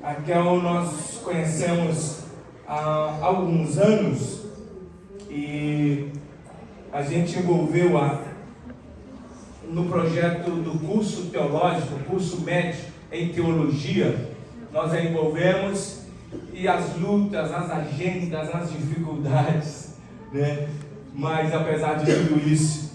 Raquel nós conhecemos há alguns anos e a gente envolveu-a no projeto do curso teológico, curso médio em teologia. Nós a envolvemos e as lutas, as agendas, as dificuldades, né? Mas apesar de tudo isso,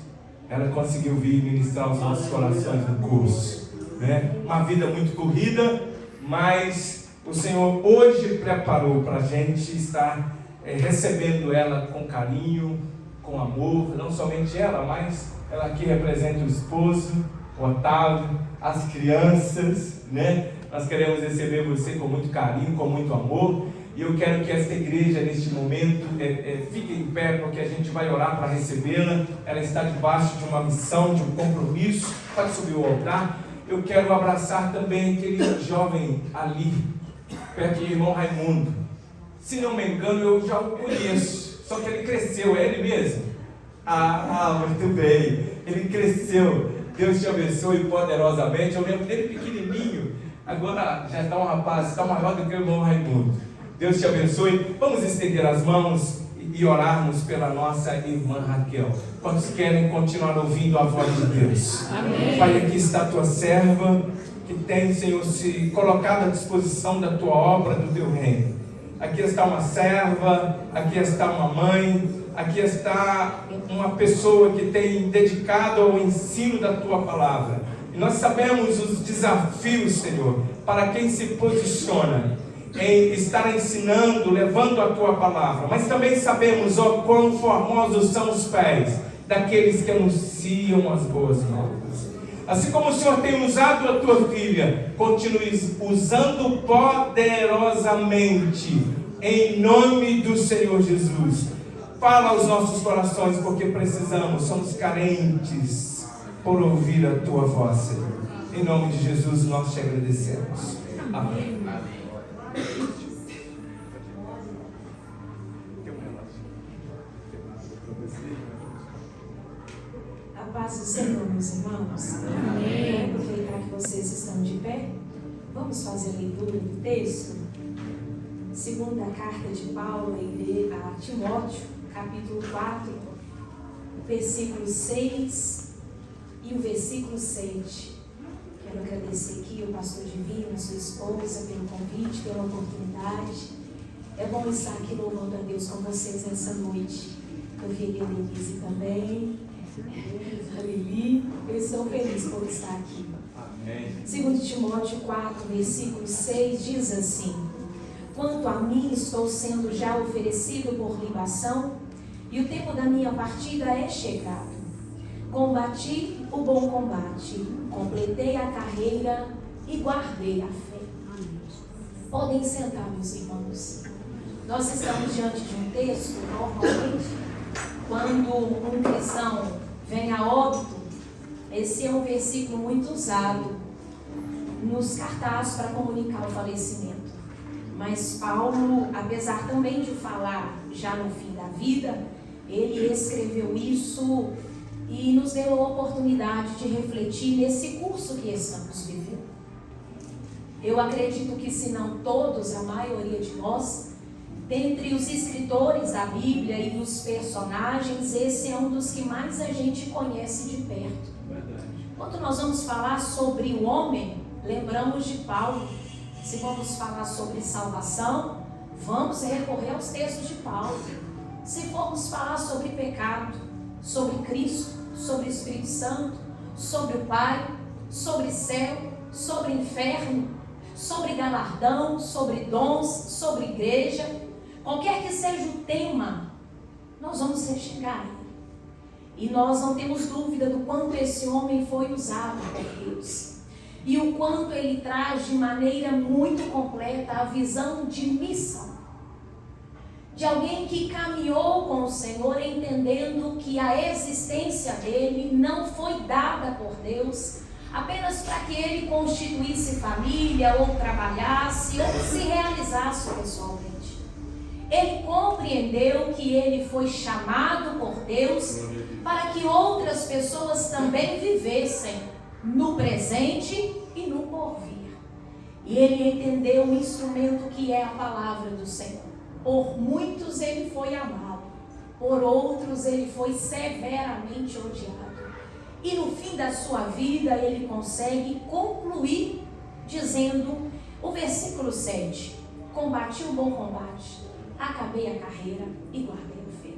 ela conseguiu vir ministrar os nossos corações no curso, né? Uma vida muito corrida, mas o Senhor hoje preparou para a gente estar recebendo ela com carinho, com amor. Não somente ela, mas ela aqui representa o esposo, o Otávio, as crianças, né? Nós queremos receber você com muito carinho, com muito amor. E eu quero que esta igreja, neste momento, fique em pé, porque a gente vai orar para recebê-la. Ela está debaixo de uma missão, de um compromisso. Pode subir o altar. Eu quero abraçar também aquele jovem ali, perto do irmão Raimundo. Se não me engano, eu já o conheço. Só que ele cresceu, é ele mesmo? Muito bem. Ele cresceu. Deus te abençoe poderosamente. Eu lembro dele pequenininho. Agora já está um rapaz, está maior do que o irmão Raimundo. Deus te abençoe. Vamos estender as mãos e orarmos pela nossa irmã Raquel. Quantos querem continuar ouvindo a voz de Deus? Amém. Pai, aqui está a tua serva, que tem, Senhor, se colocado à disposição da tua obra, do teu reino. Aqui está uma serva, aqui está uma mãe, aqui está uma pessoa que tem dedicado ao ensino da tua palavra. E nós sabemos os desafios, Senhor, para quem se posiciona em estar ensinando, levando a tua palavra. Mas também sabemos, ó, quão formosos são os pés daqueles que anunciam as boas novas. Assim como o Senhor tem usado a tua filha, continue usando poderosamente, em nome do Senhor Jesus. Fala aos nossos corações, porque precisamos, somos carentes por ouvir a tua voz, Senhor. Em nome de Jesus nós te agradecemos. Amém. A paz do Senhor, meus irmãos. Amém. Quero aproveitar que vocês estão de pé. Vamos fazer a leitura do texto. Segunda carta de Paulo a Timóteo, capítulo 4, versículo 6 e o versículo 7. Quero agradecer aqui ao pastor Divino, a sua esposa, pelo convite, pela oportunidade. É bom estar aqui louvando a Deus com vocês nessa noite. Eu vi a Denise também. A Lili. Eu estou feliz por estar aqui. Amém. 2 Timóteo 4, versículo 6 diz assim: quanto a mim, estou sendo já oferecido por libação, e o tempo da minha partida é chegado. Combati o bom combate, completei a carreira e guardei a fé. Podem sentar, meus irmãos. Nós estamos diante de um texto, normalmente, quando um cristão vem a óbito, esse é um versículo muito usado nos cartazes para comunicar o falecimento. Mas Paulo, apesar também de falar já no fim da vida, ele escreveu isso e nos deu a oportunidade de refletir nesse curso que estamos vivendo. Eu acredito que, se não todos, a maioria de nós, dentre os escritores da Bíblia e dos personagens, esse é um dos que mais a gente conhece de perto. Quando nós vamos falar sobre o homem, lembramos de Paulo. Se vamos falar sobre salvação, vamos recorrer aos textos de Paulo. Se formos falar sobre pecado, sobre Cristo, sobre o Espírito Santo, sobre o Pai, sobre céu, sobre inferno, sobre galardão, sobre dons, sobre igreja, qualquer que seja o tema, nós vamos chegar. E nós não temos dúvida do quanto esse homem foi usado por Deus. E o quanto ele traz de maneira muito completa a visão de missão. De alguém que caminhou com o Senhor, entendendo que a existência dele não foi dada por Deus apenas para que ele constituísse família, ou trabalhasse, ou se realizasse pessoalmente. Ele compreendeu que ele foi chamado por Deus para que outras pessoas também vivessem no presente e no porvir. E ele entendeu o instrumento que é a palavra do Senhor. Por muitos ele foi amado, por outros ele foi severamente odiado. E no fim da sua vida ele consegue concluir dizendo o versículo 7: combati o bom combate, acabei a carreira e guardei a fé.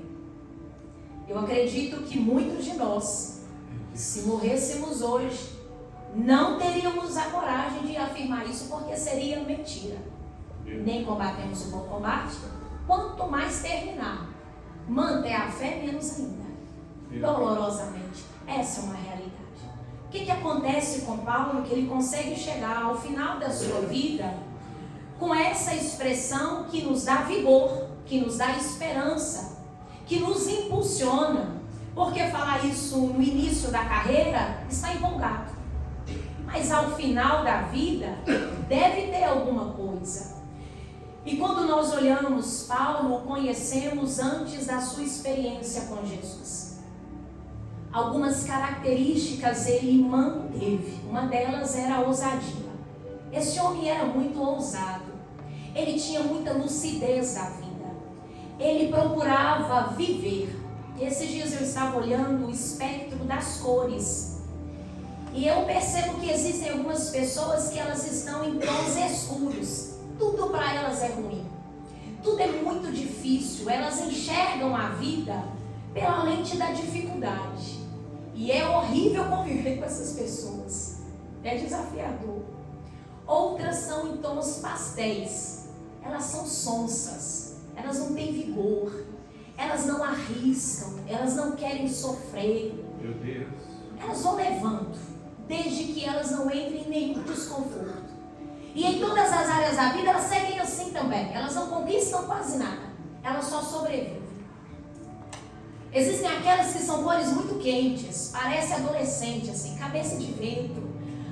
Eu acredito que muitos de nós, se morrêssemos hoje, não teríamos a coragem de afirmar isso, porque seria mentira. Nem combatemos o bom combate, quanto mais terminar, manter a fé, menos ainda. Dolorosamente, essa é uma realidade. O que acontece com Paulo? Que ele consegue chegar ao final da sua vida com essa expressão que nos dá vigor, que nos dá esperança, que nos impulsiona. Porque falar isso no início da carreira está empolgado, mas ao final da vida deve ter alguma coisa. E quando nós olhamos Paulo, o conhecemos antes da sua experiência com Jesus. Algumas características ele manteve. Uma delas era a ousadia. Esse homem era muito ousado. Ele tinha muita lucidez da vida. Ele procurava viver. Esses dias eu estava olhando o espectro das cores. E eu percebo que existem algumas pessoas que elas estão em tons escuros. Tudo para elas é ruim. Tudo é muito difícil. Elas enxergam a vida pela lente da dificuldade. E é horrível conviver com essas pessoas. É desafiador. Outras são em tons pastéis. Elas são sonsas. Elas não têm vigor. Elas não arriscam. Elas não querem sofrer. Meu Deus. Elas vão levando, desde que elas não entrem em nenhum desconforto. E em todas as áreas da vida elas seguem assim também. Elas não conquistam quase nada. Elas só sobrevivem. Existem aquelas que são cores muito quentes, parece adolescente assim, cabeça de vento,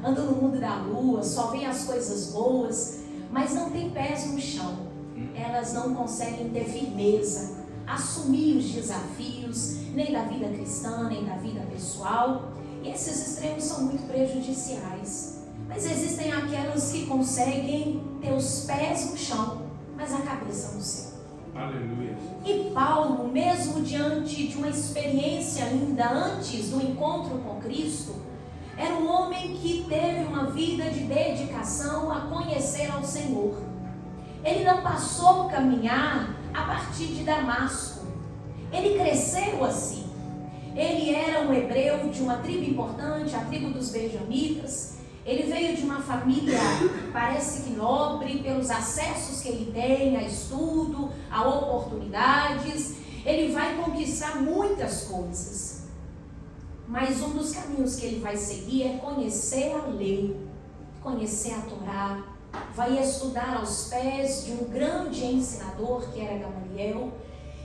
andam no mundo da lua, só vêem as coisas boas, mas não tem pés no chão. Elas não conseguem ter firmeza, assumir os desafios, nem da vida cristã, nem da vida pessoal. E esses extremos são muito prejudiciais. Mas existem aquelas que conseguem ter os pés no chão, mas a cabeça no céu. Aleluia. E Paulo, mesmo diante de uma experiência ainda antes do encontro com Cristo, era um homem que teve uma vida de dedicação a conhecer ao Senhor. Ele não passou a caminhar a partir de Damasco. Ele cresceu assim. Ele era um hebreu de uma tribo importante, a tribo dos benjamitas. Ele veio de uma família, parece que nobre, pelos acessos que ele tem a estudo, a oportunidades. Ele vai conquistar muitas coisas. Mas um dos caminhos que ele vai seguir é conhecer a lei, conhecer a Torá. Vai estudar aos pés de um grande ensinador, que era Gamaliel.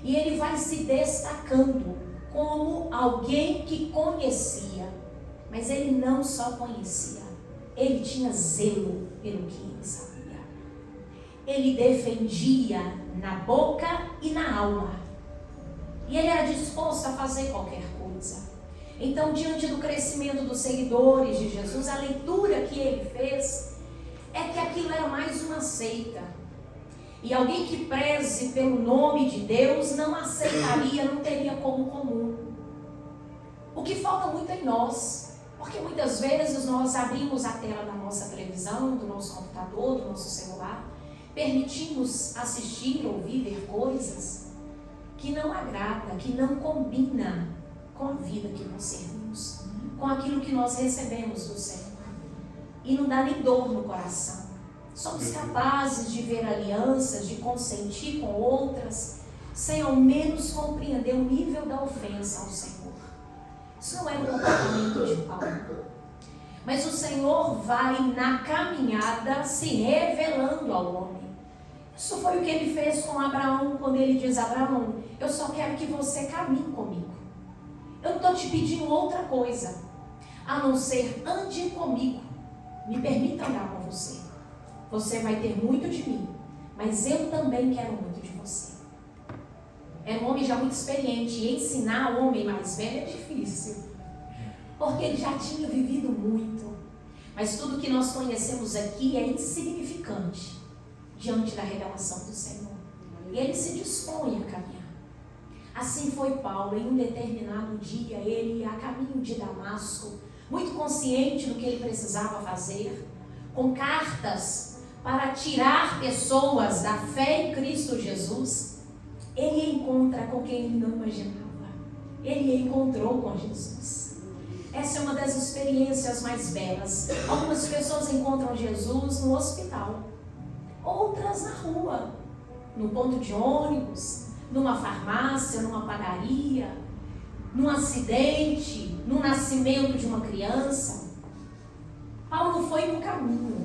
E ele vai se destacando como alguém que conhecia. Mas ele não só conhecia. Ele tinha zelo pelo que ele sabia. Ele defendia na boca e na alma. E ele era disposto a fazer qualquer coisa. Então, diante do crescimento dos seguidores de Jesus, a leitura que ele fez é que aquilo era mais uma seita. E alguém que preze pelo nome de Deus não aceitaria, não teria como comum. O que falta muito em nós. Porque muitas vezes nós abrimos a tela da nossa televisão, do nosso computador, do nosso celular, permitimos assistir, ouvir, ver coisas que não agrada, que não combina com a vida que nós servimos, com aquilo que nós recebemos do Senhor. E não dá nem dor no coração. Somos capazes de ver alianças, de consentir com outras, sem ao menos compreender o nível da ofensa ao Senhor. Isso não é o comportamento de Paulo. Mas o Senhor vai na caminhada se revelando ao homem. Isso foi o que ele fez com Abraão, quando ele diz: Abraão, eu só quero que você caminhe comigo. Eu não estou te pedindo outra coisa, a não ser ande comigo. Me permita andar com você. Você vai ter muito de mim, mas eu também quero muito de você. É um homem já muito experiente, e ensinar o homem mais velho é difícil, porque ele já tinha vivido muito. Mas tudo que nós conhecemos aqui é insignificante diante da revelação do Senhor. E ele se dispõe a caminhar. Assim foi Paulo. Em um determinado dia, ele a caminho de Damasco, muito consciente do que ele precisava fazer, com cartas para tirar pessoas da fé em Cristo Jesus, ele encontra com quem ele não imaginava. Ele encontrou com Jesus. Essa é uma das experiências mais belas. Algumas pessoas encontram Jesus no hospital, outras na rua, no ponto de ônibus, numa farmácia, numa padaria, num acidente, no nascimento de uma criança. Paulo foi no caminho.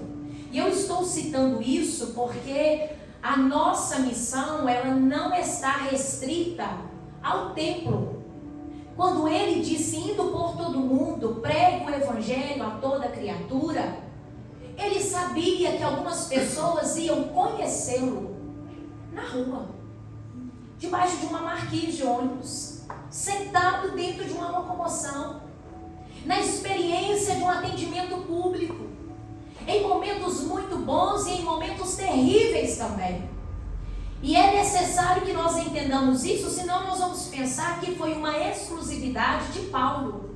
E eu estou citando isso porque a nossa missão, ela não está restrita ao templo. Quando ele disse, indo por todo mundo, pregue o evangelho a toda criatura, ele sabia que algumas pessoas iam conhecê-lo na rua, debaixo de uma marquise de ônibus, sentado dentro de uma locomoção, na experiência de um atendimento público, em momentos muito bons e em momentos terríveis também. E é necessário que nós entendamos isso, senão nós vamos pensar que foi uma exclusividade de Paulo.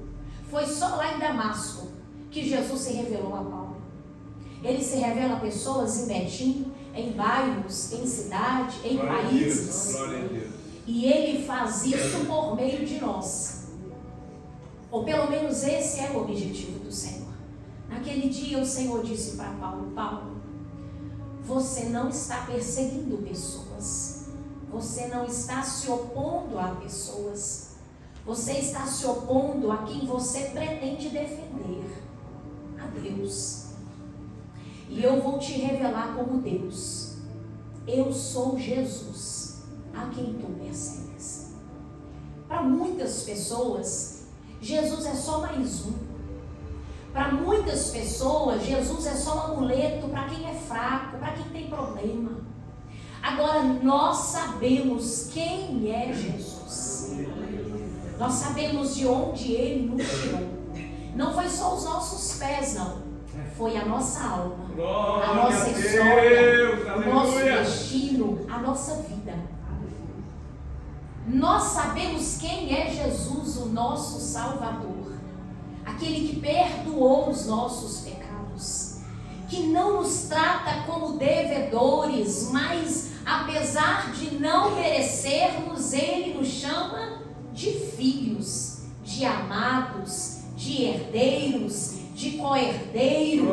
Foi só lá em Damasco que Jesus se revelou a Paulo. Ele se revela a pessoas em Betim, em bairros, em cidade, em países. Glória a Deus. E ele faz isso por meio de nós. Ou pelo menos esse é o objetivo do Senhor. Naquele dia o Senhor disse para Paulo, Paulo, você não está perseguindo pessoas. Você não está se opondo a pessoas. Você está se opondo a quem você pretende defender, a Deus. E eu vou te revelar como Deus. Eu sou Jesus, a quem tu persegues. Para muitas pessoas, Jesus é só mais um. Para muitas pessoas, Jesus é só um amuleto para quem é fraco, para quem tem problema. Agora, nós sabemos quem é Jesus. Nós sabemos de onde Ele nos tirou. Não foi só os nossos pés, não. Foi a nossa alma, a nossa história, o nosso destino, a nossa vida. Nós sabemos quem é Jesus, o nosso Salvador. Aquele que perdoou os nossos pecados, que não nos trata como devedores, mas apesar de não merecermos, Ele nos chama de filhos, de amados, de herdeiros, de co-herdeiros,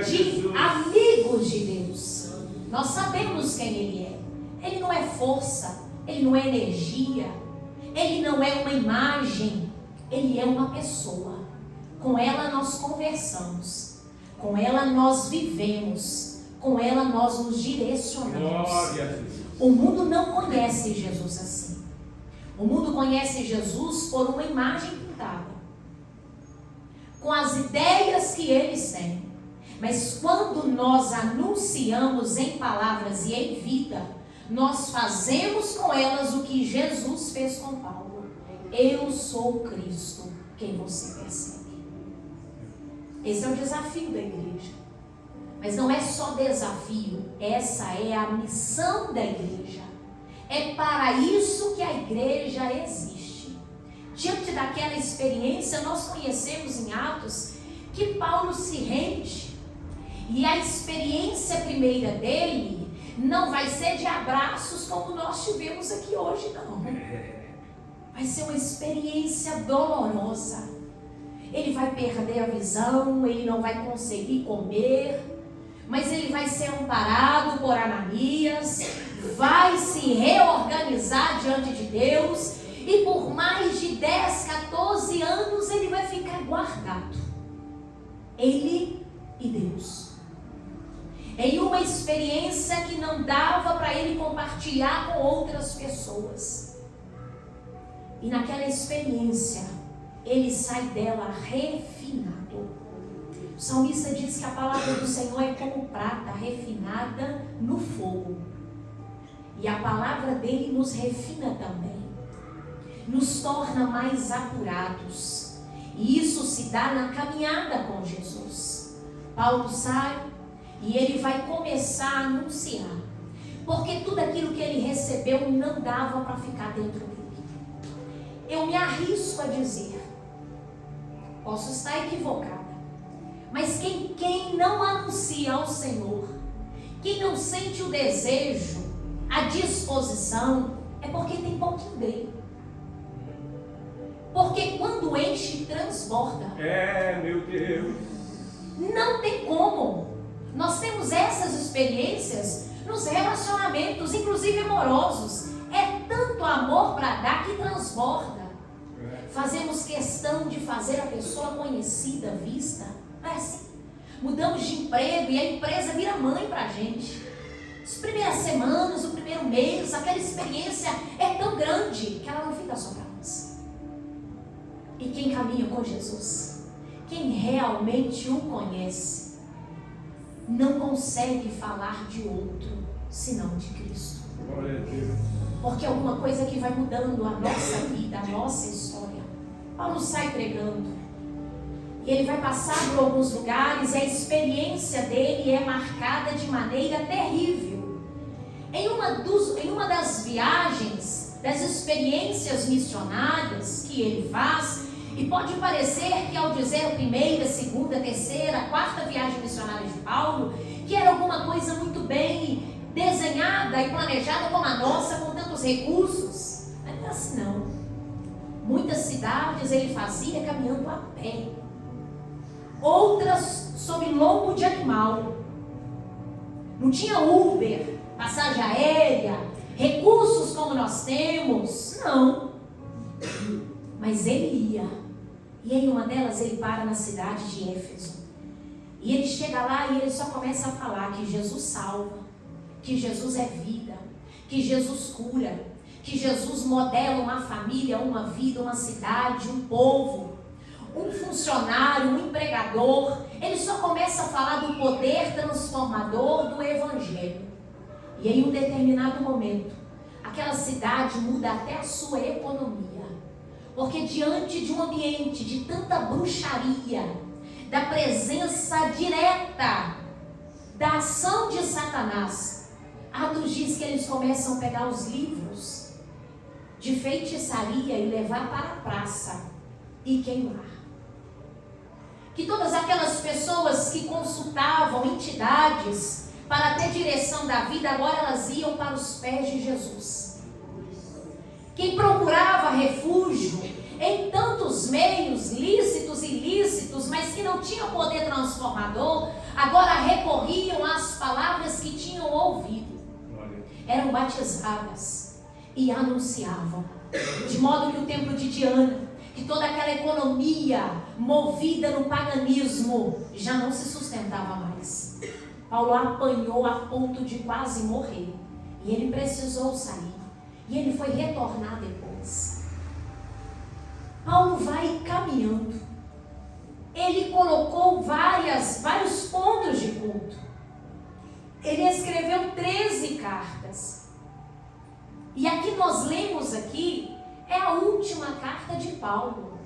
de amigos de Deus. Nós sabemos quem Ele é. Ele não é força, Ele não é energia, Ele não é uma imagem, Ele é uma pessoa. Com ela nós conversamos, com ela nós vivemos, com ela nós nos direcionamos. O mundo não conhece Jesus assim. O mundo conhece Jesus por uma imagem pintada, com as ideias que eles têm. Mas quando nós anunciamos em palavras e em vida, nós fazemos com elas o que Jesus fez com Paulo. Eu sou Cristo, quem você persegue. Esse é o desafio da igreja. Mas não é só desafio, essa é a missão da igreja. É para isso que a igreja existe. Diante daquela experiência, nós conhecemos em Atos que Paulo se rende. E a experiência primeira dele não vai ser de abraços como nós tivemos aqui hoje, não. Vai ser uma experiência dolorosa. Ele vai perder a visão, ele não vai conseguir comer, mas ele vai ser amparado por Ananias, vai se reorganizar diante de Deus, e por mais de 10, 14 anos ele vai ficar guardado. Ele e Deus. Em uma experiência que não dava para ele compartilhar com outras pessoas. E naquela experiência, ele sai dela refinado. O salmista diz que a palavra do Senhor é como prata refinada no fogo. E a palavra dele nos refina também. Nos torna mais apurados. E isso se dá na caminhada com Jesus. Paulo sai e ele vai começar a anunciar, porque tudo aquilo que ele recebeu não dava para ficar dentro dele. Eu me arrisco a dizer, posso estar equivocada, mas quem não anuncia ao Senhor, quem não sente o desejo, a disposição, é porque tem pouquinho dele. Porque quando enche, transborda. Meu Deus. Não tem como. Nós temos essas experiências nos relacionamentos, inclusive amorosos. É tanto amor para dar que transborda. Fazemos questão de fazer a pessoa conhecida, vista. Não é assim? Mudamos de emprego e a empresa vira mãe para a gente. As primeiras semanas, o primeiro mês, aquela experiência é tão grande que ela não fica só para nós. E quem caminha com Jesus, quem realmente o conhece, não consegue falar de outro senão de Cristo. Glória a Deus. Porque é alguma coisa que vai mudando a nossa vida, a nossa história. Paulo sai pregando. E ele vai passar por alguns lugares e a experiência dele é marcada de maneira terrível. Em uma das viagens, das experiências missionárias que ele faz, e pode parecer que ao dizer a primeira, segunda, terceira, quarta viagem missionária de Paulo, que era alguma coisa muito bem desenhada e planejada como a nossa, com tantos recursos. Não é assim não. Muitas cidades ele fazia caminhando a pé. Outras sob lombo de animal. Não tinha Uber, passagem aérea, recursos como nós temos. Não. Mas ele ia. E em uma delas ele para na cidade de Éfeso. E ele chega lá e ele só começa a falar que Jesus salva, que Jesus é vida, que Jesus cura, que Jesus modela uma família, uma vida, uma cidade, um povo, um funcionário, um empregador. Ele só começa a falar do poder transformador do Evangelho. E em um determinado momento, aquela cidade muda até a sua economia. Porque diante de um ambiente de tanta bruxaria, da presença direta, da ação de Satanás, Atos diz que eles começam a pegar os livros de feitiçaria e levar para a praça e queimar. Que todas aquelas pessoas que consultavam entidades para ter direção da vida, agora elas iam para os pés de Jesus. Quem procurava refúgio em tantos meios lícitos e ilícitos, mas que não tinham poder transformador, agora recorriam às palavras que tinham ouvido. Eram batizadas e anunciavam. De modo que o templo de Diana, que toda aquela economia movida no paganismo, já não se sustentava mais. Paulo apanhou a ponto de quase morrer. E ele precisou sair. E ele foi retornar depois. Paulo vai caminhando. Ele colocou vários pontos de culto. Ele escreveu 13 cartas. E aqui nós lemos aqui, é a última carta de Paulo.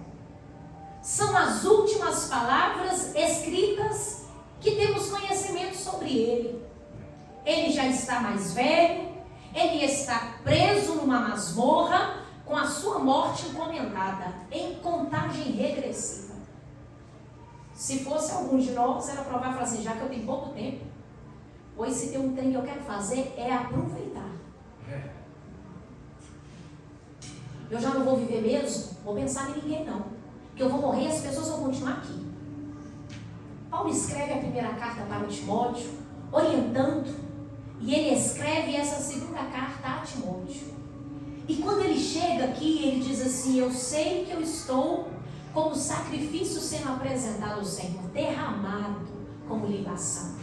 São as últimas palavras escritas que temos conhecimento sobre ele. Ele já está mais velho. Ele está preso numa masmorra com a sua morte encomendada, em contagem regressiva. Se fosse algum de nós, era provar e falar assim, já que eu tenho pouco tempo, pois se tem um trem que eu quero fazer, é aproveitar. Eu já não vou viver mesmo, vou pensar em ninguém não. Porque eu vou morrer e as pessoas vão continuar aqui. Paulo escreve a primeira carta para Timóteo, orientando. E ele escreve essa segunda carta a Timóteo. E quando ele chega aqui, ele diz assim, eu sei que eu estou como sacrifício sendo apresentado ao Senhor, derramado como libação.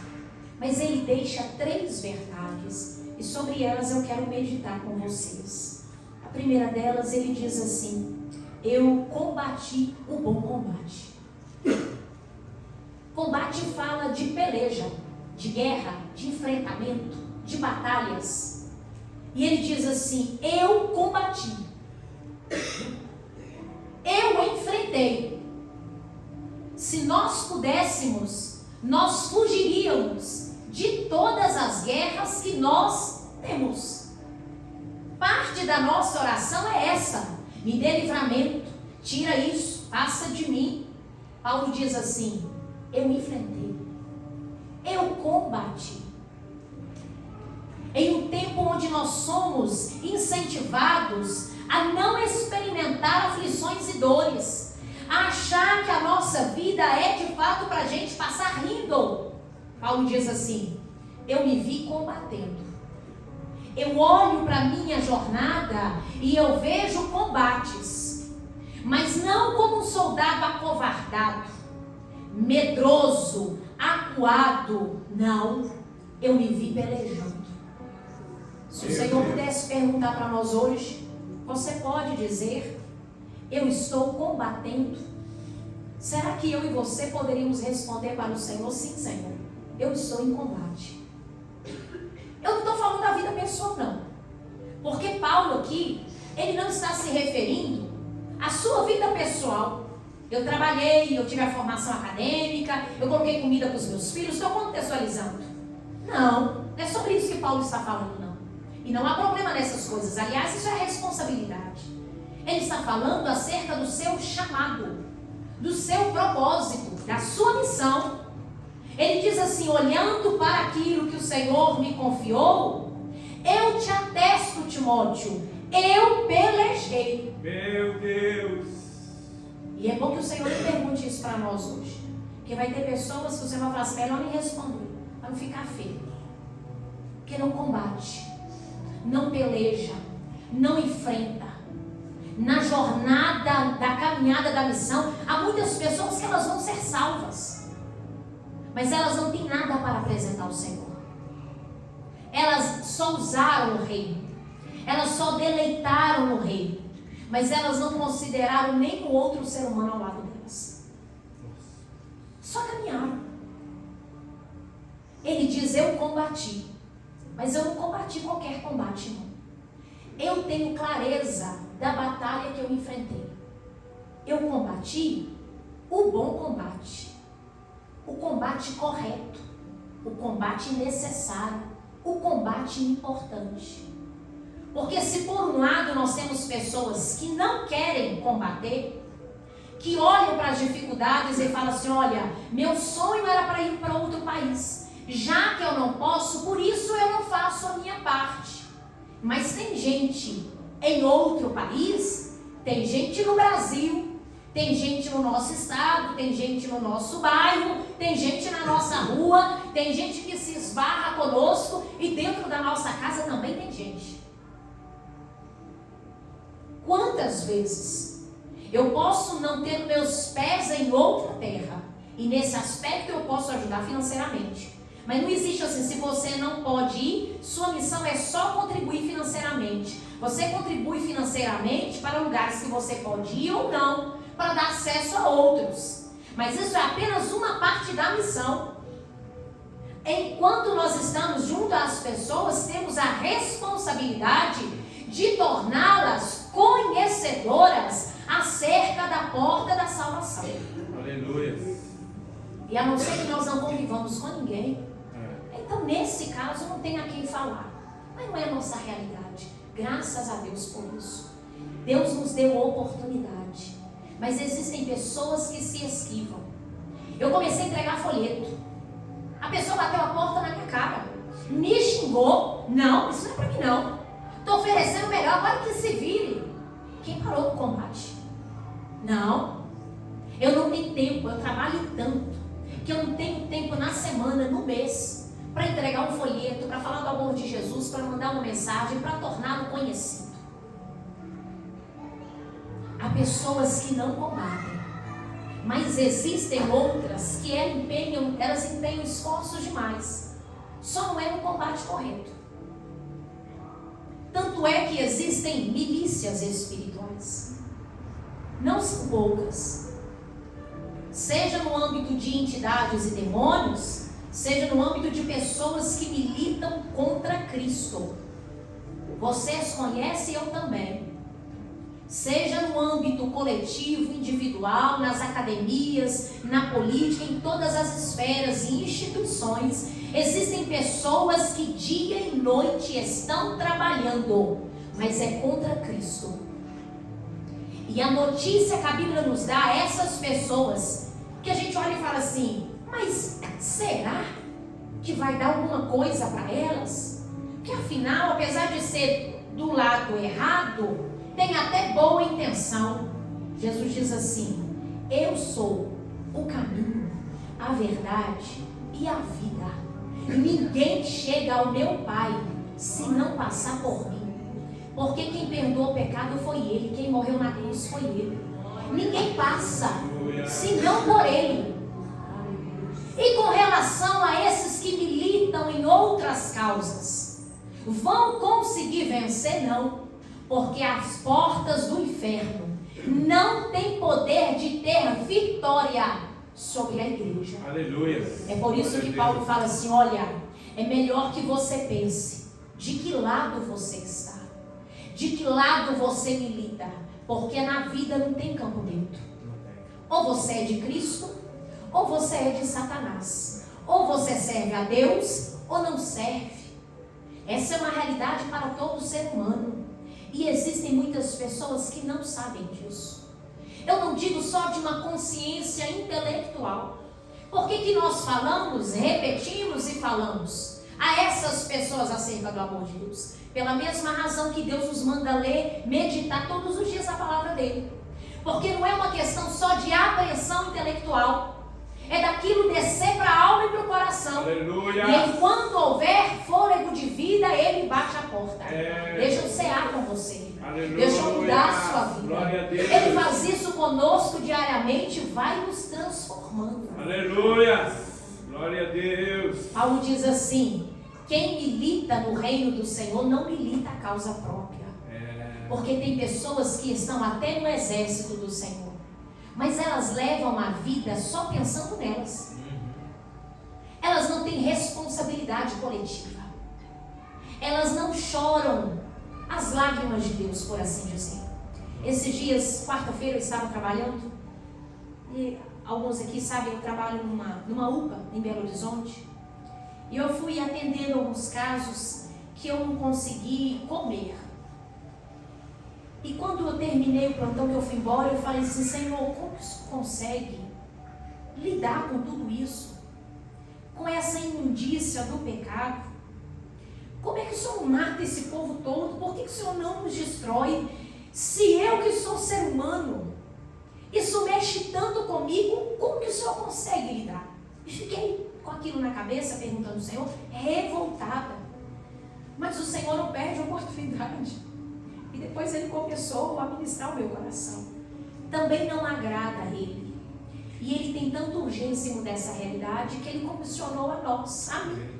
Mas ele deixa 3 verdades, e sobre elas eu quero meditar com vocês. A primeira delas, ele diz assim, eu combati o bom combate. Combate fala de peleja, de guerra, de enfrentamento, de batalhas. E ele diz assim, eu combati. Eu enfrentei. Se nós pudéssemos nós fugiríamos de todas as guerras que nós temos. Parte da nossa oração é essa: me dê livramento, tira isso, passa de mim. Paulo diz assim: eu enfrentei, eu combati. Em um tempo onde nós somos incentivados a não experimentar aflições e dores, a achar que a nossa vida é de fato para a gente passar rindo, Paulo diz assim: eu me vi combatendo. Eu olho para a minha jornada e eu vejo combates, mas não como um soldado acovardado, medroso, acuado. Não, eu me vi pelejando. Se o Senhor pudesse perguntar para nós hoje, você pode dizer: eu estou combatendo? Será que eu e você poderíamos responder para o Senhor: sim, Senhor, eu estou em combate? Eu não estou falando da vida pessoal, não. Porque Paulo aqui, ele não está se referindo à sua vida pessoal. Eu trabalhei, eu tive a formação acadêmica, eu coloquei comida para os meus filhos, estou contextualizando. Não é sobre isso que Paulo está falando, não. E não há problema nessas coisas. Aliás, isso é responsabilidade. Ele está falando acerca do seu chamado, do seu propósito, da sua missão. Ele diz assim: olhando para aquilo que o Senhor me confiou, eu te atesto, Timóteo, eu pelejei. Meu Deus! E é bom que o Senhor lhe pergunte isso para nós hoje. Porque vai ter pessoas que você vai falar assim: melhor nem responder, para não ficar feio. Porque não combate, não peleja, não enfrenta. Na jornada da caminhada da missão, há muitas pessoas que elas vão ser salvas, mas elas não têm nada para apresentar ao Senhor. Elas só usaram o rei, elas só deleitaram no rei, mas elas não consideraram nenhum outro ser humano ao lado delas. Só caminharam. Ele diz: eu combati, mas eu não combati qualquer combate, não. Eu tenho clareza da batalha que eu enfrentei. Eu combati o bom combate, o combate correto, o combate necessário, o combate importante. Porque se por um lado nós temos pessoas que não querem combater, que olham para as dificuldades e falam assim: olha, meu sonho era para ir para outro país, já que eu não posso, por isso eu não faço a minha parte. Mas tem gente em outro país, tem gente no Brasil, tem gente no nosso estado, tem gente no nosso bairro, tem gente na nossa rua, tem gente que se esbarra conosco, e dentro da nossa casa também tem gente. Quantas vezes eu posso não ter meus pés em outra terra, e nesse aspecto eu posso ajudar financeiramente, mas não existe assim: se você não pode ir, sua missão é só contribuir financeiramente. Você contribui financeiramente para lugares que você pode ir ou não, para dar acesso a outros, mas isso é apenas uma parte da missão. Enquanto nós estamos junto às pessoas, temos a responsabilidade de torná-las conhecedoras acerca da porta da salvação. Aleluia. E a não ser que nós não convivamos com ninguém, então nesse caso não tem a quem falar. Mas não é a nossa realidade. Graças a Deus por isso. Deus nos deu oportunidade. Mas existem pessoas que se esquivam. Eu comecei a entregar folheto. A pessoa bateu a porta na minha cara, me xingou. Não, isso não é para mim não. Estou oferecendo melhor, agora que se vire. Quem parou do combate? Não. Eu não tenho tempo, eu trabalho tanto que eu não tenho tempo na semana, no mês, para entregar um folheto, para falar do amor de Jesus, para mandar uma mensagem, para torná-lo conhecido. Há pessoas que não combatem, mas existem outras que elas empenham esforços demais. Só não é no combate correto. Tanto é que existem milícias espirituais. Não são poucas. Seja no âmbito de entidades e demônios, seja no âmbito de pessoas que militam contra Cristo. Vocês conhecem, eu também. seja no âmbito coletivo, individual, nas academias, na política, em todas as esferas e instituições, existem pessoas que dia e noite estão trabalhando, mas é contra Cristo. E a notícia que a Bíblia nos dá a essas pessoas, que a gente olha e fala assim, mas será que vai dar alguma coisa para elas? Porque afinal, apesar de ser do lado errado, tem até boa intenção. Jesus diz assim, eu sou o caminho, a verdade e a vida. Ninguém chega ao meu Pai se não passar por mim. Porque quem perdoou o pecado foi Ele, quem morreu na cruz foi Ele. Ninguém passa senão por Ele. E com relação a esses que militam em outras causas, vão conseguir vencer? Não. Porque as portas do inferno não têm poder de ter vitória sobre a igreja. Aleluia. É por isso que Paulo fala assim, olha, é melhor que você pense de que lado você está, de que lado você milita, porque na vida não tem campo neutro. Ou você é de Cristo, ou você é de Satanás. Ou você serve a Deus, ou não serve. Essa é uma realidade para todo ser humano. E existem muitas pessoas que não sabem disso. Eu não digo só de uma consciência intelectual. Por que nós falamos, repetimos e falamos a essas pessoas acerca do amor de Deus? Pela mesma razão que Deus nos manda ler, meditar todos os dias a palavra dele. Porque não é uma questão só de apreensão intelectual. É daquilo descer para a alma e para o coração. Aleluia. E enquanto houver fôlego de vida, Ele bate a porta. Deixa eu cear com você. Aleluia. Deixa eu mudar a sua vida. Glória a Deus. Ele faz isso conosco diariamente, vai nos transformando. Aleluia. Glória a Deus. Paulo diz assim, quem milita no reino do Senhor não milita a causa própria. Porque tem pessoas que estão até no exército do Senhor, mas elas levam a vida só pensando nelas. Elas não têm responsabilidade coletiva. Elas não choram as lágrimas de Deus, por assim dizer. Esses dias, quarta-feira, eu estava trabalhando, e alguns aqui sabem, eu trabalho numa UPA em Belo Horizonte, e eu fui atendendo alguns casos que eu não consegui comer. E quando eu terminei o plantão, que eu fui embora, eu falei assim, Senhor, como que o Senhor consegue lidar com tudo isso? Com essa imundícia do pecado? Como é que o Senhor mata esse povo todo? Por que o Senhor não nos destrói? Se eu que sou ser humano, isso mexe tanto comigo, como que o Senhor consegue lidar? E fiquei com aquilo na cabeça, perguntando ao Senhor, revoltada. Mas o Senhor não perde a oportunidade. E depois Ele começou a ministrar o meu coração. Também não agrada a Ele. E Ele tem tanta urgência em mudar essa realidade que Ele comissionou a nós, sabe?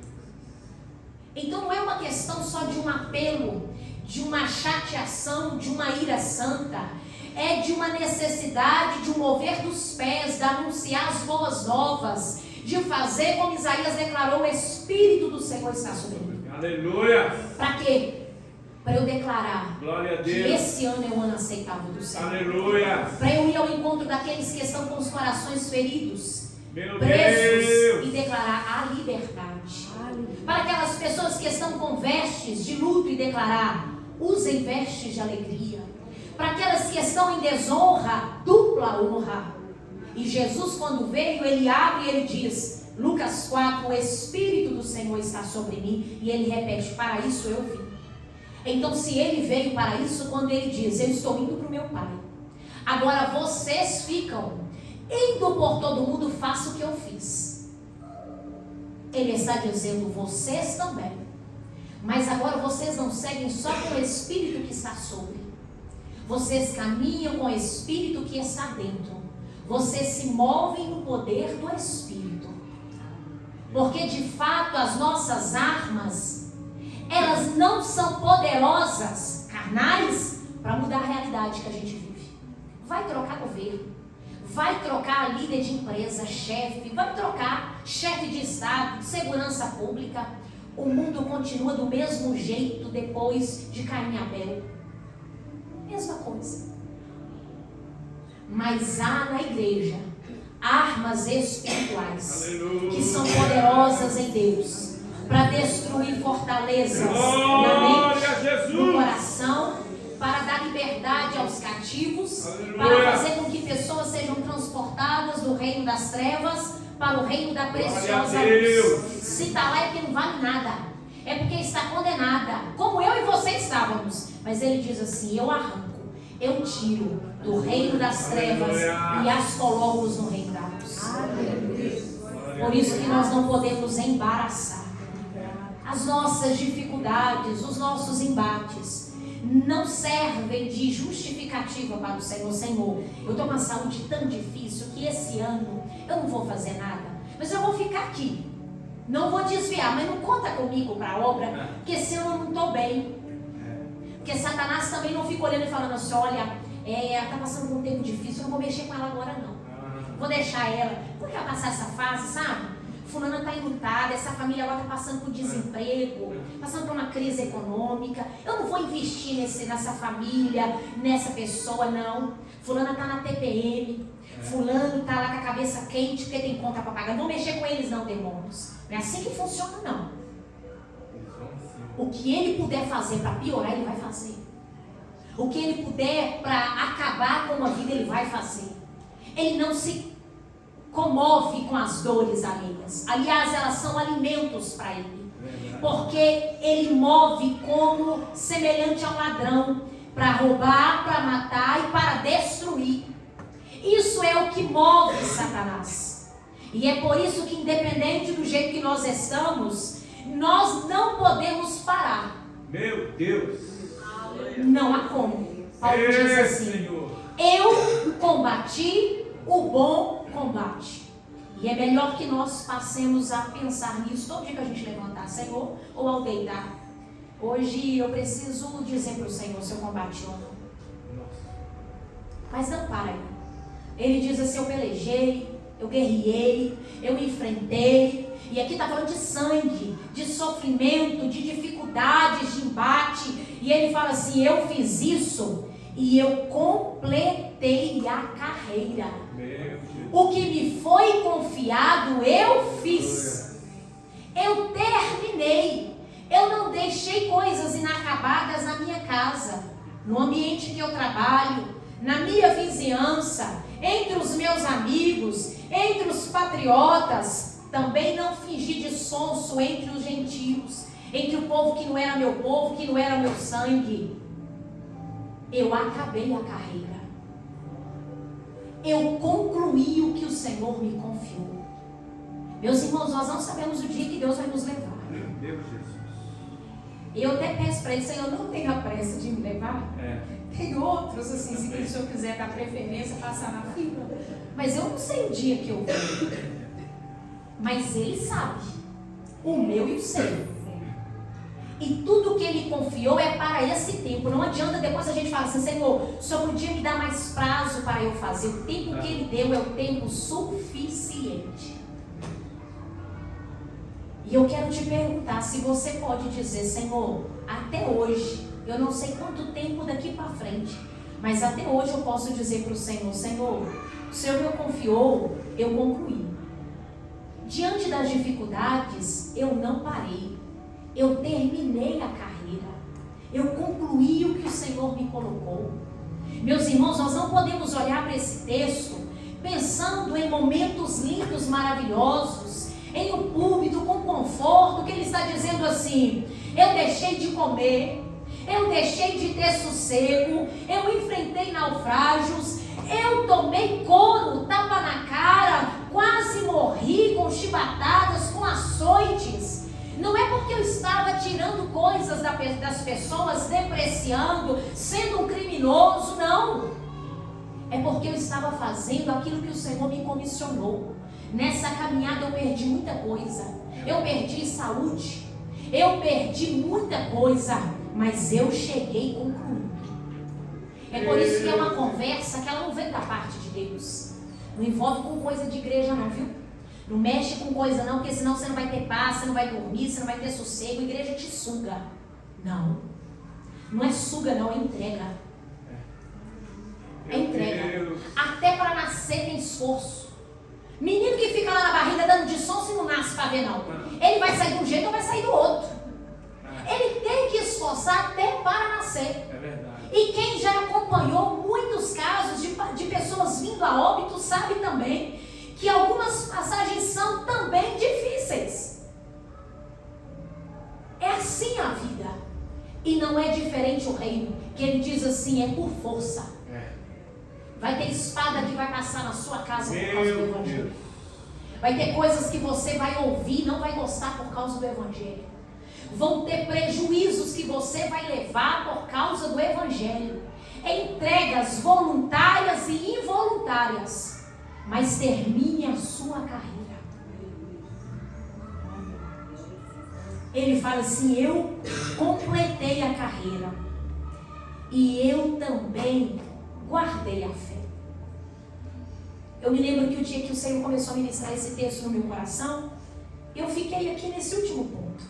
Então não é uma questão só de um apelo, de uma chateação, de uma ira santa. É de uma necessidade de um mover dos pés, de anunciar as boas novas, de fazer como Isaías declarou, o Espírito do Senhor está sobre mim. Aleluia. Para quê? Para eu declarar Glória a que Deus. esse ano é o ano aceitável do Senhor. Aleluia. Para eu ir ao encontro daqueles que estão com os corações feridos, Meu presos, Deus. e declarar a liberdade. Para aquelas pessoas que estão com vestes de luto e declarar, usem vestes de alegria. Para aquelas que estão em desonra, dupla honra. E Jesus, quando veio, Ele abre e Ele diz, Lucas 4, o Espírito do Senhor está sobre mim. E Ele repete, para isso eu vim. Então, se Ele veio para isso, quando Ele diz, eu estou indo para o meu Pai. Agora vocês ficam indo por todo mundo, faça o que eu fiz. Ele está dizendo, vocês também. Mas agora vocês não seguem só com o Espírito que está sobre. Vocês caminham com o Espírito que está dentro. Vocês se movem no poder do Espírito. Porque de fato as nossas armas, elas não são poderosas, carnais, para mudar a realidade que a gente vive. Vai trocar governo, vai trocar líder de empresa, chefe, vai trocar chefe de Estado, segurança pública. O mundo continua do mesmo jeito depois de Caim e Abel. Mesma coisa. Mas há na igreja armas espirituais que são poderosas em Deus para destruir fortalezas na mente, no coração, para dar liberdade aos cativos, para fazer com que pessoas sejam transportadas do reino das trevas para o reino da preciosa luz. Se está lá é porque não vale nada, é porque está condenada, como eu e você estávamos. Mas ele diz assim: eu arranco, eu tiro do reino das trevas e as coloco no reino da luz. Por isso que nós não podemos embaraçar. As nossas dificuldades, os nossos embates não servem de justificativa para o Senhor. Senhor, eu estou com uma saúde tão difícil que esse ano eu não vou fazer nada, mas eu vou ficar aqui, não vou desviar, mas não conta comigo para a obra, porque esse ano eu não estou bem. Porque Satanás também não fica olhando e falando assim: olha, está passando por um tempo difícil, eu não vou mexer com ela agora não, vou deixar ela, porque vai passar essa fase, sabe? Fulana está enlutada, essa família agora está passando por desemprego, passando por uma crise econômica, eu não vou investir nessa família, nessa pessoa, não. Fulana está na TPM, fulano está lá com a cabeça quente porque tem conta para pagar. Não vou mexer com eles não, demônios. Não é assim que funciona, não. O que ele puder fazer para piorar, ele vai fazer. O que ele puder para acabar com uma vida, ele vai fazer. Ele não se comove com as dores alheias. Aliás, elas são alimentos para ele. Porque ele move como semelhante a um ladrão, para roubar, para matar e para destruir. Isso é o que move Satanás. E é por isso que, independente do jeito que nós estamos, nós não podemos parar. Meu Deus! Não há como. Paulo diz assim: Senhor, eu combati o bom combate. E é melhor que nós passemos a pensar nisso todo dia que a gente levantar, Senhor, ou ao deitar. Hoje eu preciso dizer para o Senhor se eu combati ou não. Mas não para aí. Ele diz assim: eu pelejei, eu guerriei, eu enfrentei. E aqui está falando de sangue, de sofrimento, de dificuldades, de embate. E ele fala assim: eu fiz isso e eu completei a carreira. O que me foi confiado, eu fiz. Eu terminei. Eu não deixei coisas inacabadas na minha casa, no ambiente que eu trabalho, na minha vizinhança, entre os meus amigos, entre os patriotas. Também não fingi de sonso entre os gentios, entre o povo que não era meu povo, que não era meu sangue. Eu acabei a carreira. Eu concluí o que o Senhor me confiou. Meus irmãos, nós não sabemos o dia que Deus vai nos levar. Meu Deus, Jesus. Eu até peço para ele: Senhor, não tenha pressa de me levar. Tem outros, assim, se o Senhor quiser dar preferência, passar na fila. Mas eu não sei o dia que eu vou. Mas Ele sabe, o meu e o seu. E tudo que Ele confiou é para esse tempo. Não adianta depois a gente falar assim: Senhor, só podia me dar mais prazo para eu fazer. O tempo que Ele deu é o tempo suficiente. E eu quero te perguntar se você pode dizer: Senhor, até hoje, eu não sei quanto tempo daqui para frente, mas até hoje eu posso dizer para o Senhor: Senhor, o Senhor me confiou, eu concluí. Diante das dificuldades, eu não parei. Eu terminei a carreira. Eu concluí o que o Senhor me colocou. Meus irmãos, nós não podemos olhar para esse texto pensando em momentos lindos, maravilhosos, em um púlpito com conforto, que ele está dizendo assim: eu deixei de comer, eu deixei de ter sossego, eu enfrentei naufrágios, eu tomei couro, tapa na cara, quase morri com chibatadas, com açoites. Não é porque eu estava tirando coisas das pessoas, depreciando, sendo um criminoso, não. É porque eu estava fazendo aquilo que o Senhor me comissionou. Nessa caminhada eu perdi muita coisa. Eu perdi saúde, eu perdi muita coisa, mas eu cheguei concluindo. É por isso que é uma conversa que ela não vem da parte de Deus. Não envolve com coisa de igreja não, viu? Não mexe com coisa não, porque senão você não vai ter paz, você não vai dormir, você não vai ter sossego. A igreja te suga. Não. Não é suga não, é entrega. É entrega. Até para nascer tem esforço. Menino que fica lá na barriga dando de som, se não nasce para ver não. Ele vai sair de um jeito ou vai sair do outro. Ele tem que esforçar até para nascer. É verdade. E quem já acompanhou muitos casos de pessoas vindo a óbito sabe também que algumas passagens são também difíceis. É assim a vida. E não é diferente o reino, que ele diz assim, é por força. Vai ter espada que vai passar na sua casa por causa do Evangelho. Vai ter coisas que você vai ouvir e não vai gostar por causa do Evangelho. Vão ter prejuízos que você vai levar por causa do Evangelho. Entregas voluntárias e involuntárias. Mas termine a sua carreira. Ele fala assim, eu completei a carreira. E eu também guardei a fé. Eu me lembro que o dia que o Senhor começou a ministrar esse texto no meu coração, eu fiquei aqui nesse último ponto.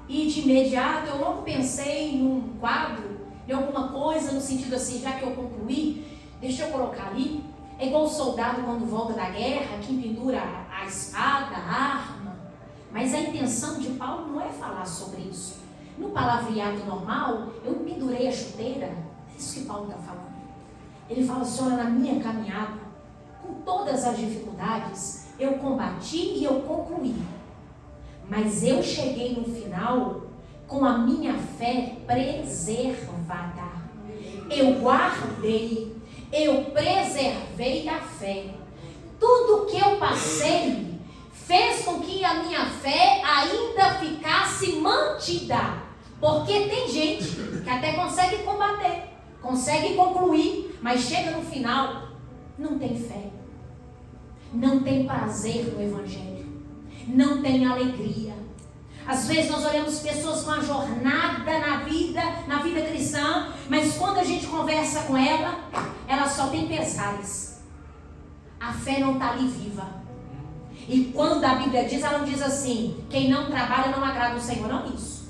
E de imediato eu logo pensei num quadro, em alguma coisa, no sentido assim, já que eu concluí, deixa eu colocar ali. É igual o soldado quando volta da guerra, que pendura a espada, a arma. Mas a intenção de Paulo não é falar sobre isso. No palavreado normal, eu pendurei a chuteira. É isso que Paulo está falando. Ele fala assim, olha, na minha caminhada, com todas as dificuldades, eu combati e eu concluí. Mas eu cheguei no final com a minha fé preservada. Eu guardei, eu preservei a fé. Tudo que eu passei fez com que a minha fé ainda ficasse mantida. Porque tem gente que até consegue combater, consegue concluir, mas chega no final, não tem fé, não tem prazer no Evangelho, não tem alegria. Às vezes nós olhamos pessoas com a jornada na vida cristã, mas quando a gente conversa com ela, ela só tem pesares. A fé não está ali viva. E quando a Bíblia diz, ela não diz assim, quem não trabalha não agrada o Senhor, não isso.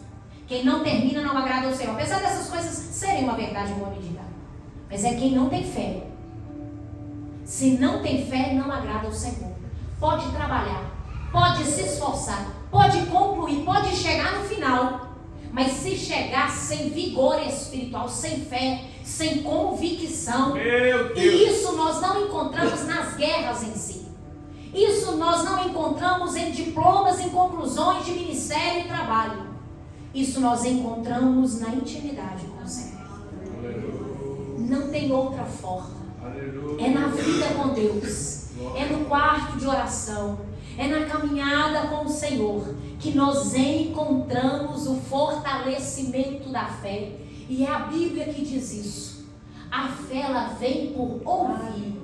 Quem não termina não agrada o Senhor. Apesar dessas coisas serem uma verdade em boa medida. Mas é quem não tem fé. Se não tem fé, não agrada o Senhor. Pode trabalhar, pode se esforçar, pode concluir, pode chegar no final. Mas se chegar sem vigor espiritual, sem fé, sem convicção, e isso nós não encontramos nas guerras em si. Isso nós não encontramos em diplomas, em conclusões de ministério e trabalho. Isso nós encontramos na intimidade com o Senhor. Não tem outra forma. É na vida com Deus. É no quarto de oração. É na caminhada com o Senhor que nós encontramos o fortalecimento da fé. E é a Bíblia que diz isso. A fé, ela vem por ouvir.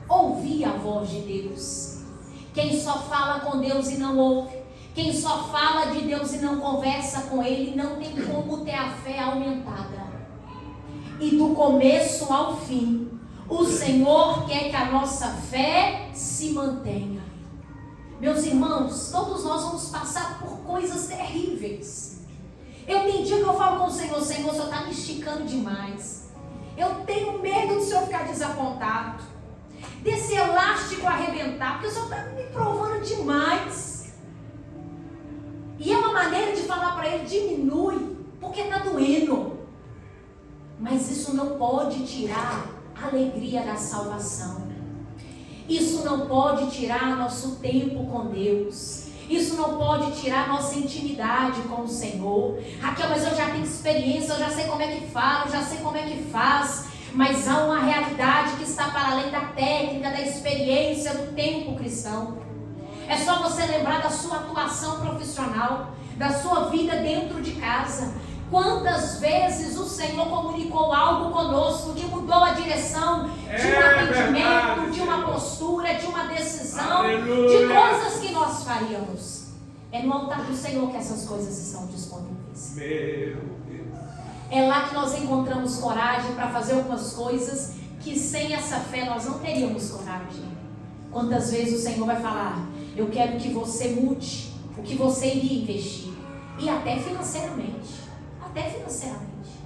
Ouvir a voz de Deus. Quem só fala com Deus e não ouve, quem só fala de Deus e não conversa com Ele, não tem como ter a fé aumentada. E do começo ao fim, o Senhor quer que a nossa fé se mantenha. Meus irmãos, todos nós vamos passar por coisas terríveis. Eu tenho dia que eu falo com o Senhor, Senhor, o Senhor está me esticando demais. Eu tenho medo do Senhor ficar desapontado, desse elástico arrebentar, porque o Senhor está me provando demais. E é uma maneira de falar para Ele, diminui, porque está doendo. Mas isso não pode tirar a alegria da salvação. Isso não pode tirar nosso tempo com Deus. Isso não pode tirar nossa intimidade com o Senhor. Raquel, mas eu já tenho experiência, eu já sei como é que fala, eu já sei como é que faz. Mas há uma realidade que está para além da técnica, da experiência, do tempo cristão. É só você lembrar da sua atuação profissional, da sua vida dentro de casa. Quantas vezes o Senhor comunicou algo conosco que mudou a direção de um atendimento, de uma postura, de uma decisão, de coisas que nós faríamos. É no altar do Senhor que essas coisas estão disponíveis. É lá que nós encontramos coragem para fazer algumas coisas que sem essa fé nós não teríamos coragem. Quantas vezes o Senhor vai falar, eu quero que você mude o que você iria investir. E até financeiramente. Até financeiramente.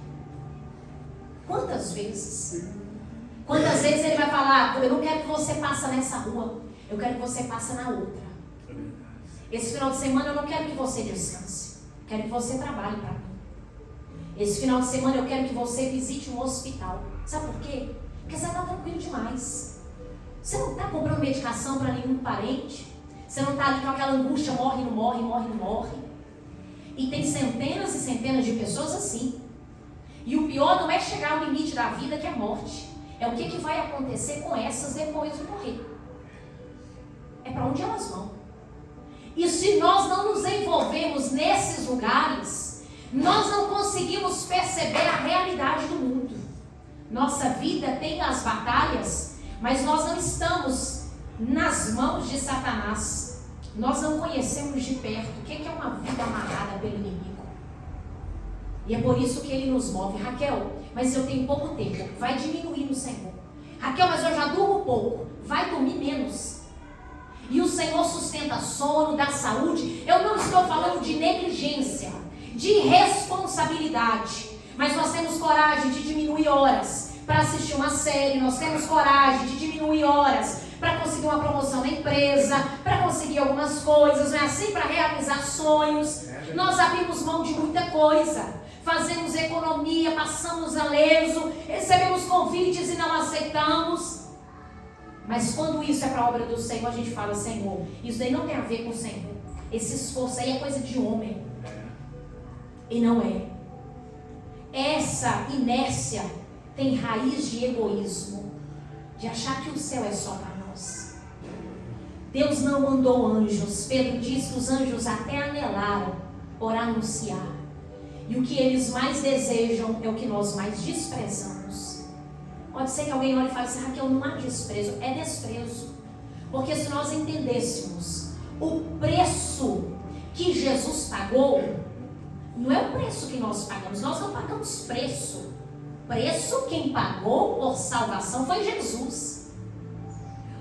Quantas vezes? Quantas vezes ele vai falar, eu não quero que você passe nessa rua, eu quero que você passe na outra. Esse final de semana eu não quero que você descanse, eu quero que você trabalhe para mim. Esse final de semana eu quero que você visite um hospital. Sabe por quê? Porque você está tranquilo demais. Você não está comprando medicação para nenhum parente. Você não está ali com aquela angústia, morre, não morre, morre, não morre. E tem centenas e centenas de pessoas assim. E o pior não é chegar ao limite da vida, que é a morte. É o que vai acontecer com essas depois de morrer. É para onde elas vão. E se nós não nos envolvemos nesses lugares, nós não conseguimos perceber a realidade do mundo. Nossa vida tem as batalhas, mas nós não estamos nas mãos de Satanás. Nós não conhecemos de perto o que é uma vida amarrada pelo inimigo. E é por isso que ele nos move. Raquel, mas eu tenho pouco tempo. Vai diminuir no Senhor. Raquel, mas eu já durmo pouco. Vai dormir menos. E o Senhor sustenta sono, dá saúde. Eu não estou falando de negligência, de irresponsabilidade. Mas nós temos coragem de diminuir horas para assistir uma série. Nós temos coragem de diminuir horas para conseguir uma promoção na empresa, para conseguir algumas coisas, não é assim? Para realizar sonhos. Nós abrimos mão de muita coisa. Fazemos economia, passamos a leso, recebemos convites e não aceitamos. Mas quando isso é para a obra do Senhor, a gente fala, Senhor, isso daí não tem a ver com o Senhor. Esse esforço aí é coisa de homem. E não é. Essa inércia tem raiz de egoísmo, de achar que o céu é só para nós. Deus não mandou anjos. Pedro diz que os anjos até anelaram por anunciar. E o que eles mais desejam é o que nós mais desprezamos. Pode ser que alguém olhe e fale assim, Raquel, não há desprezo. É desprezo. Porque se nós entendêssemos o preço que Jesus pagou, não é o preço que nós pagamos. Nós não pagamos preço. Preço, quem pagou por salvação foi Jesus.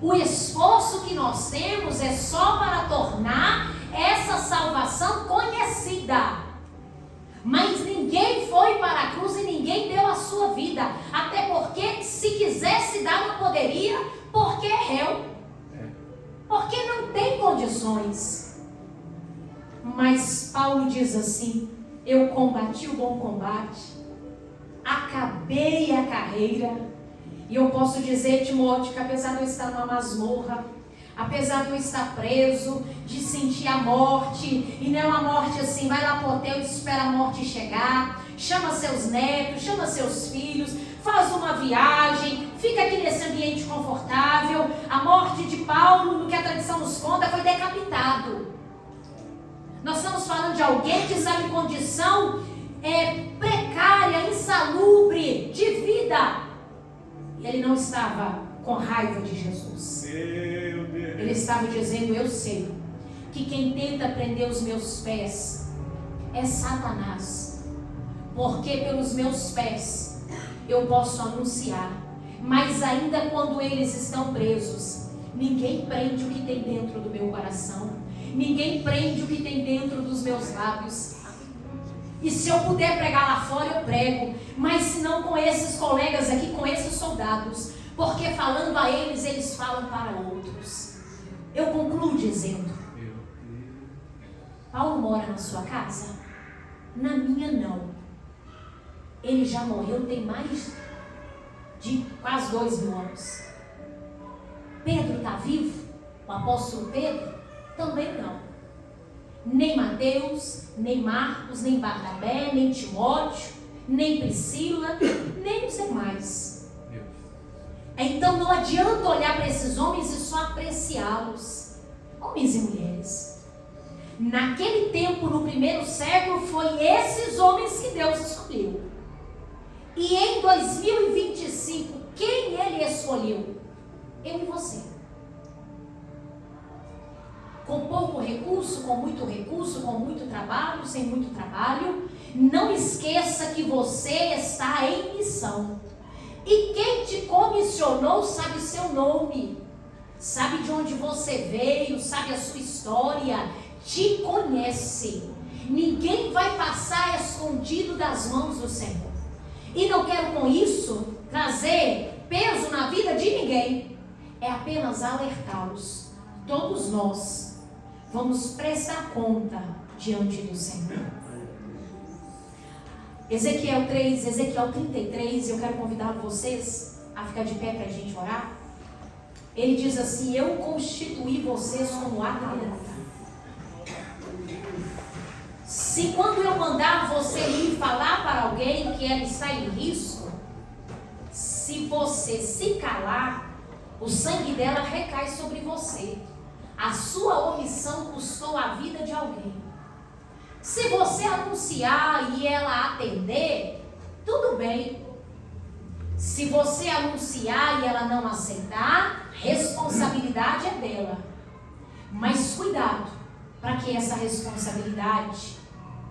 O esforço que nós temos é só para tornar essa salvação conhecida. Mas ninguém foi para a cruz e ninguém deu a sua vida. Até porque, se quisesse dar, não poderia, porque é réu. Porque não tem condições. Mas Paulo diz assim, eu combati o bom combate, acabei a carreira. E eu posso dizer, Timóteo, que apesar de eu estar numa masmorra, apesar de eu estar preso, de sentir a morte, e não é uma morte assim, vai lá pro hotel e espera a morte chegar, chama seus netos, chama seus filhos, faz uma viagem, fica aqui nesse ambiente confortável. A morte de Paulo, no que a tradição nos conta, foi decapitado. Nós estamos falando de alguém que está em condição precária, insalubre, de vida. E ele não estava com raiva de Jesus. Ele estava dizendo, eu sei que quem tenta prender os meus pés é Satanás. Porque pelos meus pés eu posso anunciar. Mas ainda quando eles estão presos, ninguém prende o que tem dentro do meu coração. Ninguém prende o que tem dentro dos meus lábios. E se eu puder pregar lá fora, eu prego. Mas se não com esses colegas aqui, com esses soldados. Porque falando a eles, eles falam para outros. Eu concluo dizendo, Paulo mora na sua casa? Na minha não. Ele já morreu tem mais de quase 2.000 anos. Pedro está vivo? O apóstolo Pedro? Também não. Nem Mateus, nem Marcos, nem Barnabé, nem Timóteo, nem Priscila, nem os demais. Então não adianta olhar para esses homens e só apreciá-los. Homens e mulheres. Naquele tempo, no primeiro século, foi esses homens que Deus escolheu. E em 2025, quem Ele escolheu? Eu e você. Com pouco recurso, com muito trabalho, sem muito trabalho. Não esqueça que você está em missão. E quem te comissionou sabe seu nome, sabe de onde você veio, sabe a sua história, te conhece. Ninguém vai passar escondido das mãos do Senhor. E não quero com isso trazer peso na vida de ninguém. É apenas alertá-los. Todos nós vamos prestar conta diante do Senhor. Ezequiel 3, Ezequiel 33, eu quero convidar vocês a ficar de pé para a gente orar. Ele diz assim: eu constituí vocês como atalanta. Se quando eu mandar você ir falar para alguém que ela está em risco, se você se calar, o sangue dela recai sobre você. A sua omissão custou a vida de alguém. Se você anunciar e ela atender, tudo bem. Se você anunciar e ela não aceitar, responsabilidade é dela. Mas cuidado, para que essa responsabilidade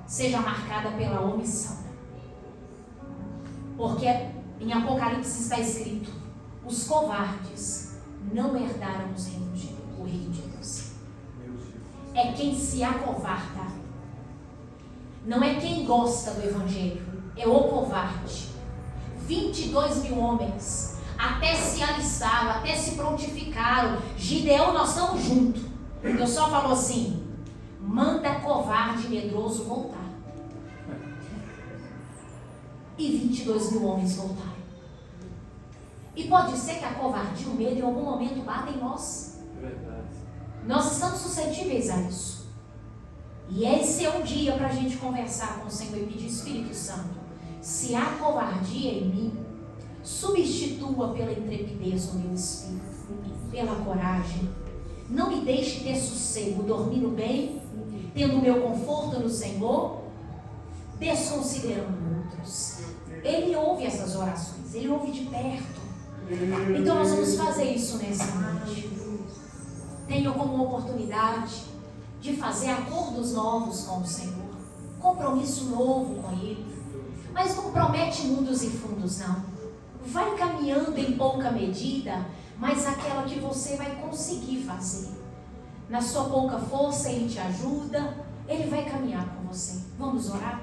seja marcada pela omissão. Porque em Apocalipse está escrito: os covardes não herdaram o reino de Deus. É quem se acovarda. Não é quem gosta do Evangelho, é o covarde. 22 mil homens até se alistaram, até se prontificaram. Gideão, nós estamos juntos. Deus só falou assim: manda covarde e medroso voltar. E 22 mil homens voltaram. E pode ser que a covardia e o medo em algum momento batem em nós. Verdade. Nós estamos suscetíveis a isso. E esse é um dia para a gente conversar com o Senhor e pedir: Espírito Santo, se há covardia em mim, substitua pela intrepidez o meu espírito, pela coragem. Não me deixe ter sossego, dormindo bem, tendo o meu conforto no Senhor, desconsiderando outros. Ele ouve essas orações, Ele ouve de perto. Então nós vamos fazer isso nessa noite. Tenho como oportunidade de fazer acordos novos com o Senhor, compromisso novo com Ele. Mas não promete mundos e fundos, não. Vai caminhando em pouca medida, mas aquela que você vai conseguir fazer. Na sua pouca força Ele te ajuda, Ele vai caminhar com você. Vamos orar?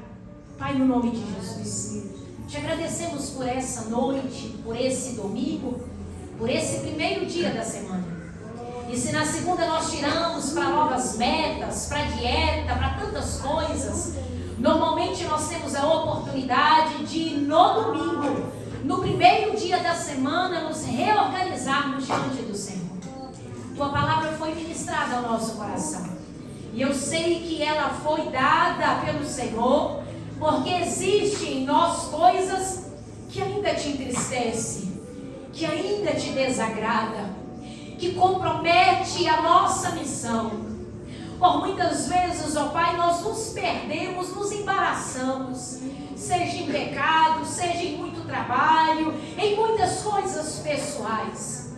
Pai, no nome de Jesus, te agradecemos por essa noite, por esse domingo, por esse primeiro dia da semana. E se na segunda nós tiramos para novas metas, para dieta, para tantas coisas, normalmente nós temos a oportunidade de, no domingo, no primeiro dia da semana, nos reorganizarmos diante do Senhor. Tua palavra foi ministrada ao nosso coração. E eu sei que ela foi dada pelo Senhor, porque existem em nós coisas que ainda te entristecem, que ainda te desagrada, que compromete a nossa missão. Por muitas vezes, ó Pai, nós nos perdemos, nos embaraçamos, seja em pecado, seja em muito trabalho, em muitas coisas pessoais.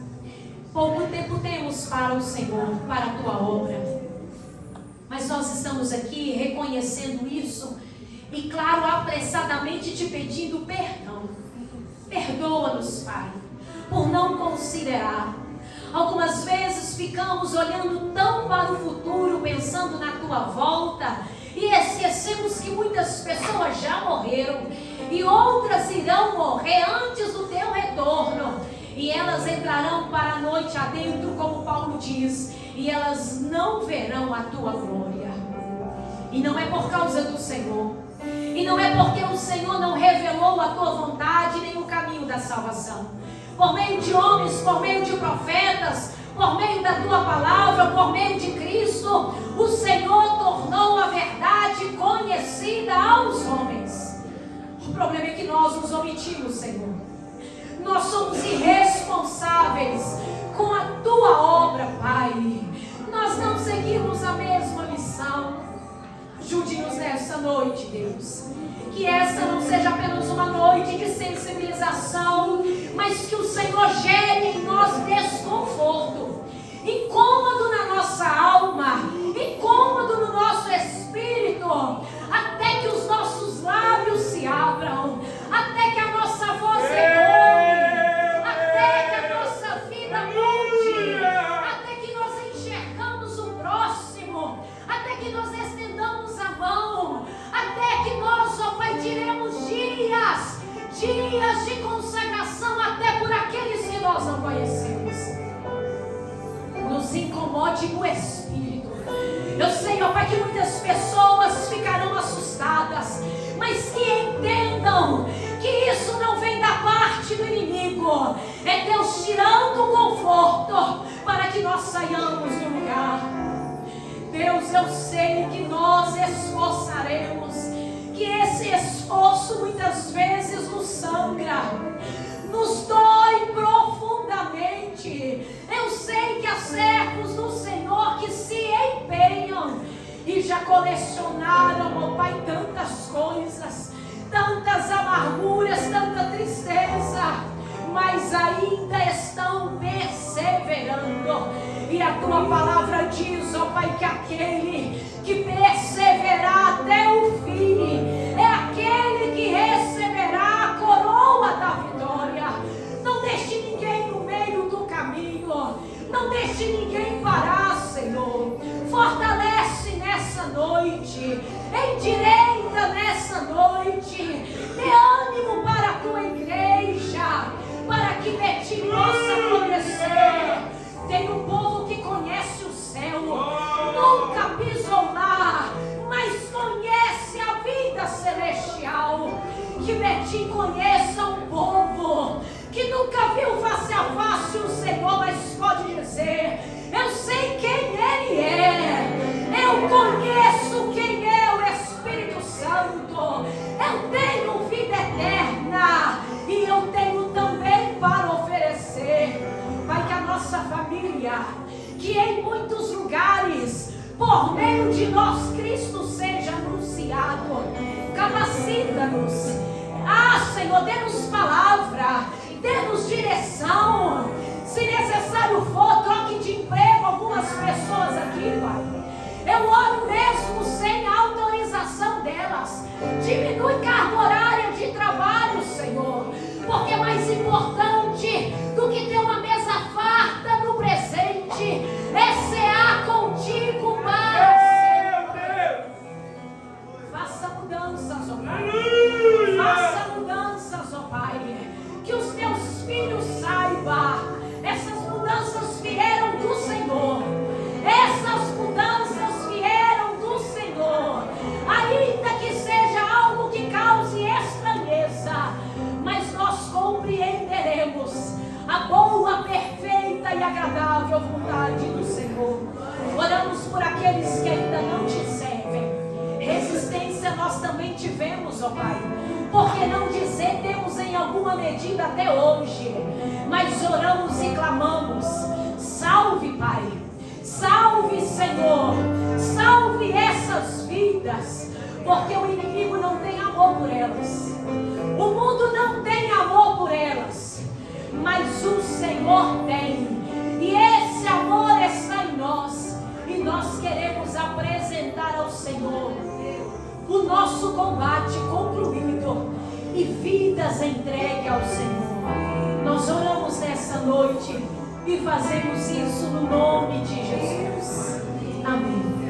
Pouco tempo temos para o Senhor, para a Tua obra. Mas nós estamos aqui reconhecendo isso e, claro, apressadamente te pedindo perdão. Perdoa-nos, Pai, por não considerar. Algumas vezes ficamos olhando tão para o futuro, pensando na Tua volta, e esquecemos que muitas pessoas já morreram e outras irão morrer antes do Teu retorno, e elas entrarão para a noite adentro, como Paulo diz, e elas não verão a Tua glória. E não é por causa do Senhor, e não é porque o Senhor não revelou a Tua vontade nem o caminho da salvação. Por meio de homens, por meio de profetas, por meio da Tua palavra, por meio de Cristo, o Senhor tornou a verdade conhecida aos homens. O problema é que nós nos omitimos, Senhor. Nós somos irresponsáveis com a Tua obra, Pai. Nós não seguimos a mesma missão. Ajude-nos nessa noite, Deus. Que essa não seja apenas uma noite de sensibilização, mas que o Senhor gere em nós desconforto, incômodo na nossa alma, incômodo no nosso espírito, até que os nossos lábios se abram, até que a nossa voz ecoe, até que a nossa vida mude, até que nós enxergamos o próximo, até que nós estendamos a mão, até que nós, ó Pai, tiremos dias de consagração até por aquele conhecemos. Nos incomode no espírito. Eu sei, ó Pai, que muitas pessoas ficarão assustadas, mas que entendam que isso não vem da parte do inimigo. É Deus tirando o conforto para que nós saiamos do lugar. Deus, eu sei que nós esforçaremos, que esse esforço muitas vezes nos sangra, nos dói profundamente. Eu sei que há servos do Senhor que se empenham e já colecionaram, ó Pai, tantas coisas, tantas amarguras, tanta tristeza, mas ainda estão perseverando. E a tua palavra diz, ó Pai, que aquele que perseverar até o fim é aquele que receberá a coroa da vitória. Não deixe ninguém no meio do caminho, não deixe ninguém parar, Senhor. Fortalece nessa noite, endireita nessa noite, dê ânimo para a tua igreja, para que Betim possa florescer. Tem um povo que conhece o céu, nunca pisou lá, mas conhece a vida celestial. Que Betim conheça um povo que nunca viu face a face o Senhor, mas pode dizer: eu sei quem Ele é, eu conheço quem é o Espírito Santo, eu tenho vida eterna e eu tenho também para oferecer. Pai, que a nossa família, que em muitos lugares, por meio de nós, Cristo seja anunciado. Capacita-nos. Senhor, dê-nos palavra, dê-nos direção. Se necessário for, troque de emprego algumas pessoas aqui, Pai. Eu oro mesmo sem autorização delas. Diminui carga horária de trabalho, Senhor, porque é mais importante do que ter uma mesa farta no presente é cear contigo, Pai. Faça mudanças, ó Pai. Faça mudanças, ó Pai. Que os teus filhos saibam. Essas mudanças vieram do Senhor. Essas mudanças vieram do Senhor. Ainda que seja algo que cause estranheza, mas nós compreenderemos a boa, perfeita e agradável vontade do Senhor. Oramos por aqueles que ainda não te servem. Resistência nós também tivemos, ó Pai. Por que não dizer, temos em alguma medida até hoje, mas oramos e clamamos. Salve, Pai. Salve, Senhor. Salve essas vidas, porque o inimigo não tem amor por elas. O mundo não tem amor por elas, mas o Senhor tem. E esse amor está em nós. E nós queremos apresentar ao Senhor o nosso combate concluído e vidas entregue ao Senhor. Nós oramos nessa noite e fazemos isso no nome de Jesus. Amém.